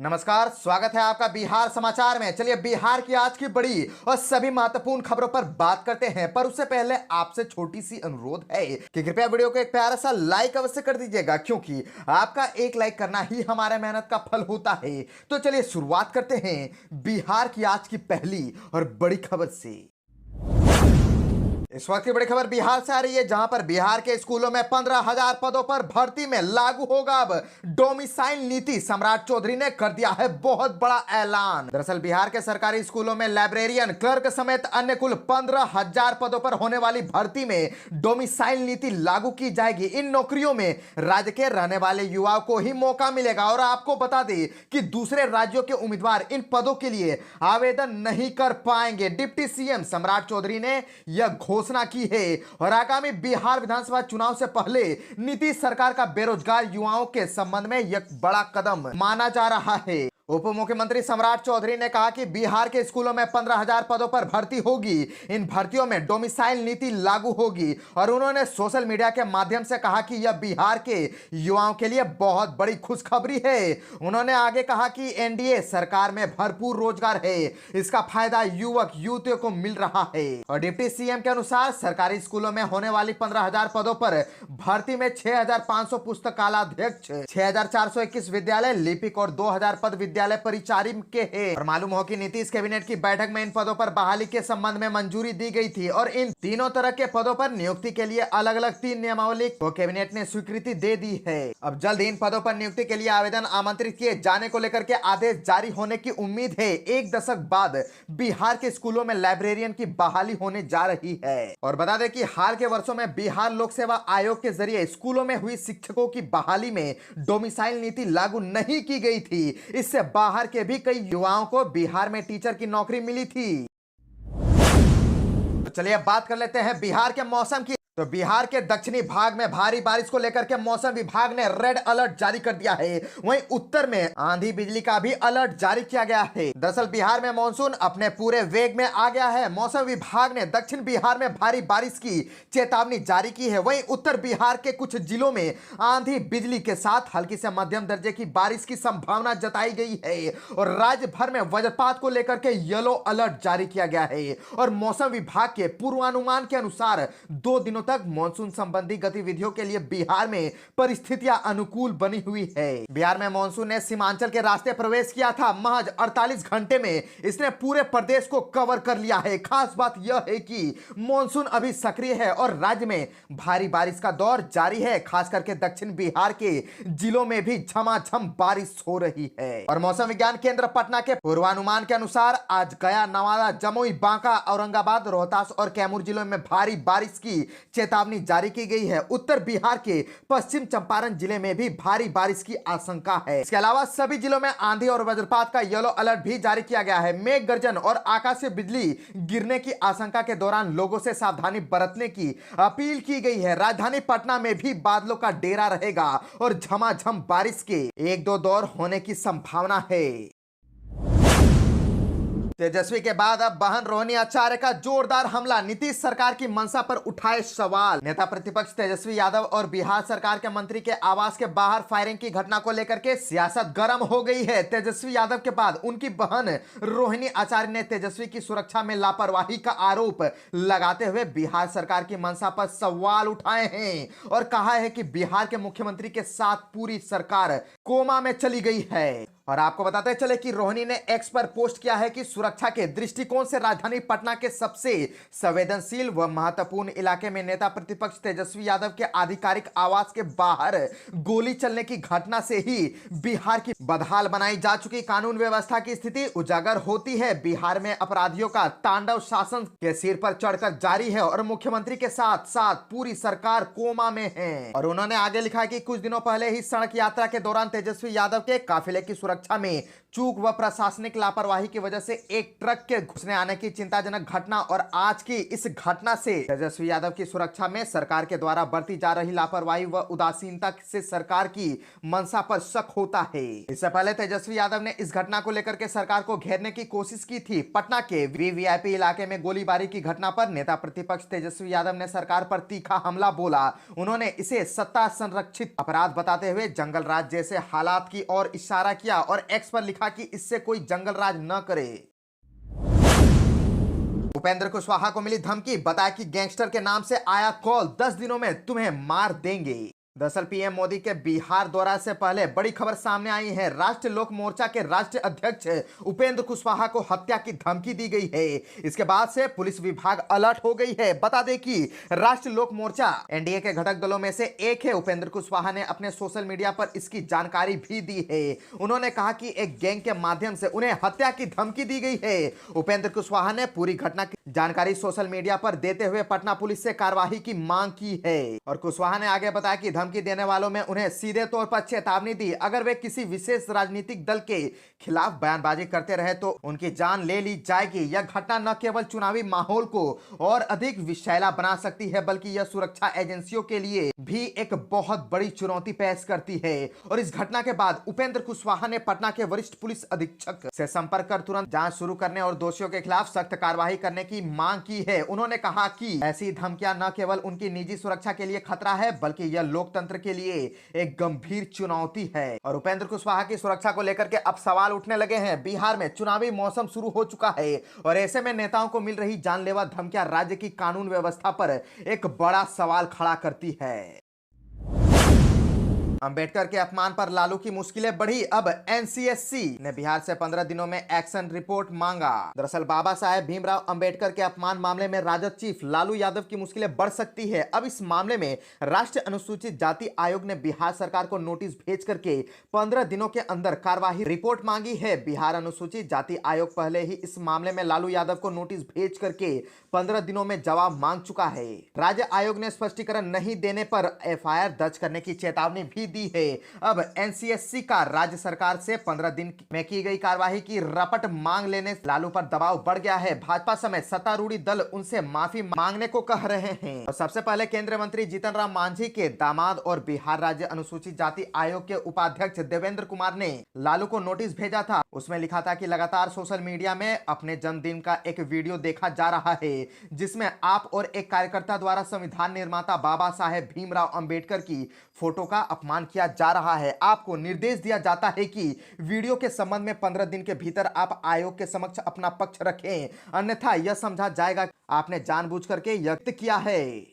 नमस्कार, स्वागत है आपका बिहार समाचार में। चलिए बिहार की आज की बड़ी और सभी महत्वपूर्ण खबरों पर बात करते हैं, पर उससे पहले आपसे छोटी सी अनुरोध है कि कृपया वीडियो को एक प्यारा सा लाइक अवश्य कर दीजिएगा, क्योंकि आपका एक लाइक करना ही हमारे मेहनत का फल होता है। तो चलिए शुरुआत करते हैं बिहार की आज की पहली और बड़ी खबर से। इस वक्त की बड़ी खबर बिहार से आ रही है, जहां पर बिहार के स्कूलों में 15,000 पदों पर भर्ती में लागू होगा अब डोमिसाइल नीति। सम्राट चौधरी ने कर दिया है बहुत बड़ा ऐलान। दरअसल बिहार के सरकारी स्कूलों में लाइब्रेरियन, क्लर्क समेत अन्य कुल 15,000 पदों पर होने वाली भर्ती में डोमिसाइल नीति लागू की जाएगी। इन नौकरियों में राज्य के रहने वाले युवाओं को ही मौका मिलेगा। और आपको बता दें कि दूसरे राज्यों के उम्मीदवार इन पदों के लिए आवेदन नहीं कर पाएंगे। डिप्टी सीएम सम्राट चौधरी ने यह घोषणा की है और आगामी बिहार विधानसभा चुनाव से पहले नीतीश सरकार का बेरोजगार युवाओं के संबंध में यह बड़ा कदम माना जा रहा है। उप मुख्यमंत्री सम्राट चौधरी ने कहा कि बिहार के स्कूलों में 15,000 पदों पर भर्ती होगी। इन भर्तियों में डोमिसाइल नीति लागू होगी और उन्होंने सोशल मीडिया के माध्यम से कहा कि यह बिहार के युवाओं के लिए बहुत बड़ी खुशखबरी है। उन्होंने आगे कहा कि एनडीए सरकार में भरपूर रोजगार है, इसका फायदा युवक युवतियों को मिल रहा है। और डिप्टी सीएम के अनुसार सरकारी स्कूलों में होने वाली 15,000 पदों पर भर्ती में 6,500 पुस्तकालयध्यक्ष, 6,421 विद्यालय लिपिक और 2,000 पद विद्यालय परिचारिक के हैं। और मालूम हो कि नीतीश कैबिनेट की बैठक में इन पदों पर बहाली के संबंध में मंजूरी दी गई थी और इन तीनों तरह के पदों पर नियुक्ति के लिए अलग अलग 3 नियमावली को कैबिनेट ने स्वीकृति दे दी है। अब जल्द इन पदों पर नियुक्ति के लिए आवेदन आमंत्रित किए जाने को लेकर के आदेश जारी होने की उम्मीद है। 1 दशक बाद बिहार के स्कूलों में लाइब्रेरियन की बहाली होने जा रही है। और बता दें कि हाल के वर्षों में बिहार लोक सेवा आयोग के जरिए स्कूलों में हुई शिक्षकों की बहाली में डोमिसाइल नीति लागू नहीं की गई थी। इससे बाहर के भी कई युवाओं को बिहार में टीचर की नौकरी मिली थी। तो चलिए अब बात कर लेते हैं बिहार के मौसम की। तो बिहार के दक्षिणी भाग में भारी बारिश को लेकर के मौसम विभाग ने रेड अलर्ट जारी कर दिया है। वहीं उत्तर में आंधी बिजली का भी अलर्ट जारी किया गया है। दरअसल बिहार में मानसून अपने पूरे वेग में आ गया है। मौसम विभाग ने दक्षिण बिहार में भारी बारिश की चेतावनी जारी की है। वहीं उत्तर बिहार के कुछ जिलों में आंधी बिजली के साथ हल्की से मध्यम दर्जे की बारिश की संभावना जताई गई है। और राज्य भर में वज्रपात को लेकर के येलो अलर्ट जारी किया गया है। और मौसम विभाग के पूर्वानुमान के अनुसार 2 दिनों तक मानसून संबंधी गतिविधियों के लिए बिहार में परिस्थितियां अनुकूल बनी हुई है। बिहार में मानसून ने सीमांचल के रास्ते प्रवेश किया था। महज 48 घंटे में इसने पूरे प्रदेश को कवर कर लिया है। खास बात यह है कि मानसून अभी सक्रिय है और राज्य में भारी बारिश का दौर जारी है। खास करके दक्षिण बिहार के जिलों में भी झमाझम बारिश हो रही है। और मौसम विज्ञान केंद्र पटना के पूर्वानुमान के अनुसार आज गया, नवादा, जमुई, बांका, औरंगाबाद, रोहतास और कैमूर जिलों में भारी बारिश की चेतावनी जारी की गई है। उत्तर बिहार के पश्चिम चंपारण जिले में भी भारी बारिश की आशंका है। इसके अलावा सभी जिलों में आंधी और वज्रपात का येलो अलर्ट भी जारी किया गया है। मेघ गर्जन और आकाशीय बिजली गिरने की आशंका के दौरान लोगों से सावधानी बरतने की अपील की गई है। राजधानी पटना में भी बादलों का डेरा रहेगा और झमाझम बारिश के 1-2 दौर होने की संभावना है। तेजस्वी के बाद अब बहन रोहिणी आचार्य का जोरदार हमला। नीतीश सरकार की मंशा पर उठाए सवाल। नेता प्रतिपक्ष तेजस्वी यादव और बिहार सरकार के मंत्री के आवास के बाहर फायरिंग की घटना को लेकर के सियासत गर्म हो गई है। तेजस्वी यादव के बाद उनकी बहन रोहिणी आचार्य ने तेजस्वी की सुरक्षा में लापरवाही का आरोप लगाते हुए बिहार सरकार की मंशा पर सवाल उठाए हैं और कहा है कि बिहार के मुख्यमंत्री के साथ पूरी सरकार कोमा में चली गई है। और आपको बताते चले कि रोहिणी ने एक्स पर पोस्ट किया है कि सुरक्षा के दृष्टिकोण से राजधानी पटना के सबसे संवेदनशील व महत्वपूर्ण इलाके में नेता प्रतिपक्ष तेजस्वी यादव के आधिकारिक आवास के बाहर गोली चलने की घटना से ही बिहार की बदहाल बनाई जा चुकी कानून व्यवस्था की स्थिति उजागर होती है। बिहार में अपराधियों का तांडव शासन के सिर पर चढ़कर जारी है और मुख्यमंत्री के साथ साथ पूरी सरकार कोमा में है। और उन्होंने आगे लिखा कि कुछ दिनों पहले ही सड़क यात्रा के दौरान तेजस्वी यादव के काफिले की सुरक्षा में चूक व प्रशासनिक लापरवाही की वजह से एक ट्रक के घुसने आने की चिंताजनक घटना और आज की इस घटना से तेजस्वी यादव की सुरक्षा में सरकार के द्वारा बरती जा रही लापरवाही व उदासीनता से सरकार की मंशा पर शक होता है। इससे पहले तेजस्वी यादव ने इस घटना को लेकर के सरकार को घेरने की कोशिश की थी। पटना के वीवीआईपी इलाके में गोलीबारी की घटना पर नेता प्रतिपक्ष तेजस्वी यादव ने सरकार पर तीखा हमला बोला। उन्होंने इसे सत्ता संरक्षित अपराध बताते हुए जंगल राज जैसे हालात की ओर इशारा किया और एक्स पर लिखा कि इससे कोई जंगल राज न करे। उपेंद्र कुशवाहा को मिली धमकी, बताया कि गैंगस्टर के नाम से आया कॉल, 10 दिनों में तुम्हें मार देंगे। दरअसल पीएम मोदी के बिहार दौरा से पहले बड़ी खबर सामने आई है। राष्ट्रीय लोक मोर्चा के राष्ट्रीय अध्यक्ष उपेंद्र कुशवाहा को हत्या की धमकी दी गई है। इसके बाद से पुलिस विभाग अलर्ट हो गई है। बता दें कि राष्ट्रीय लोक मोर्चा एनडीए के घटक दलों में से एक है। उपेंद्र कुशवाहा ने अपने सोशल मीडिया पर इसकी जानकारी भी दी है। उन्होंने कहा कि एक गैंग के माध्यम से उन्हें हत्या की धमकी दी गई है। उपेंद्र कुशवाहा ने पूरी घटना की जानकारी सोशल मीडिया पर देते हुए पटना पुलिस से कार्रवाई की मांग की है। और कुशवाहा ने आगे बताया कि धमकी देने वालों में उन्हें सीधे तौर पर चेतावनी दी, अगर वे किसी विशेष राजनीतिक दल के खिलाफ बयानबाजी करते रहे तो उनकी जान ले ली जाएगी। यह घटना न केवल चुनावी माहौल को और अधिक विषैला बना सकती है, बल्कि यह सुरक्षा एजेंसियों के लिए भी एक बहुत बड़ी चुनौती पेश करती है। और इस घटना के बाद उपेंद्र कुशवाहा ने पटना के वरिष्ठ पुलिस अधीक्षक से संपर्क कर तुरंत जांच शुरू करने और दोषियों के खिलाफ सख्त कार्रवाई करने की मांग की है। उन्होंने कहा कि ऐसी धमकियां न केवल उनकी निजी सुरक्षा के लिए खतरा है, बल्कि यह लोकतंत्र के लिए एक गंभीर चुनौती है। और उपेंद्र कुशवाहा की सुरक्षा को लेकर के अब सवाल उठने लगे हैं। बिहार में चुनावी मौसम शुरू हो चुका है और ऐसे में नेताओं को मिल रही जानलेवा धमकियां राज्य की कानून व्यवस्था पर एक बड़ा सवाल खड़ा करती है। अंबेडकर के अपमान पर लालू की मुश्किलें बढ़ी, अब एनसीएससी ने बिहार से 15 दिनों में एक्शन रिपोर्ट मांगा। दरअसल बाबा साहेब भीमराव अंबेडकर के अपमान मामले में राजद चीफ लालू यादव की मुश्किलें बढ़ सकती है। अब इस मामले में राष्ट्रीय अनुसूचित जाति आयोग ने बिहार सरकार को नोटिस भेज करके 15 दिनों के अंदर कार्यवाही रिपोर्ट मांगी है। बिहार अनुसूचित जाति आयोग पहले ही इस मामले में लालू यादव को नोटिस भेज करके 15 दिनों में जवाब मांग चुका है। राज्य आयोग ने स्पष्टीकरण नहीं देने पर एफआईआर दर्ज करने की चेतावनी भी दी है। अब एनसीएससी का राज्य सरकार से 15 दिन में की गई कार्यवाही की रपट मांग लेने से लालू पर दबाव बढ़ गया है। भाजपा समेत सत्तारूढ़ी दल उनसे माफी मांगने को कह रहे हैं। और सबसे पहले केंद्रीय मंत्री जीतन राम मांझी के दामाद और बिहार राज्य अनुसूचित जाति आयोग के उपाध्यक्ष देवेंद्र कुमार ने लालू को नोटिस भेजा था। उसमें लिखा था कि लगातार सोशल मीडिया में अपने जन्मदिन का एक वीडियो देखा जा रहा है, जिसमें आप और एक कार्यकर्ता द्वारा संविधान निर्माता बाबा साहेब भीमराव अंबेडकर की फोटो का अपमान किया जा रहा है। आपको निर्देश दिया जाता है कि वीडियो के संबंध में 15 दिन के भीतर आप आयोग के समक्ष अपना पक्ष रखें, अन्यथा यह समझा जाएगा कि आपने जानबूझ करके यह किया है।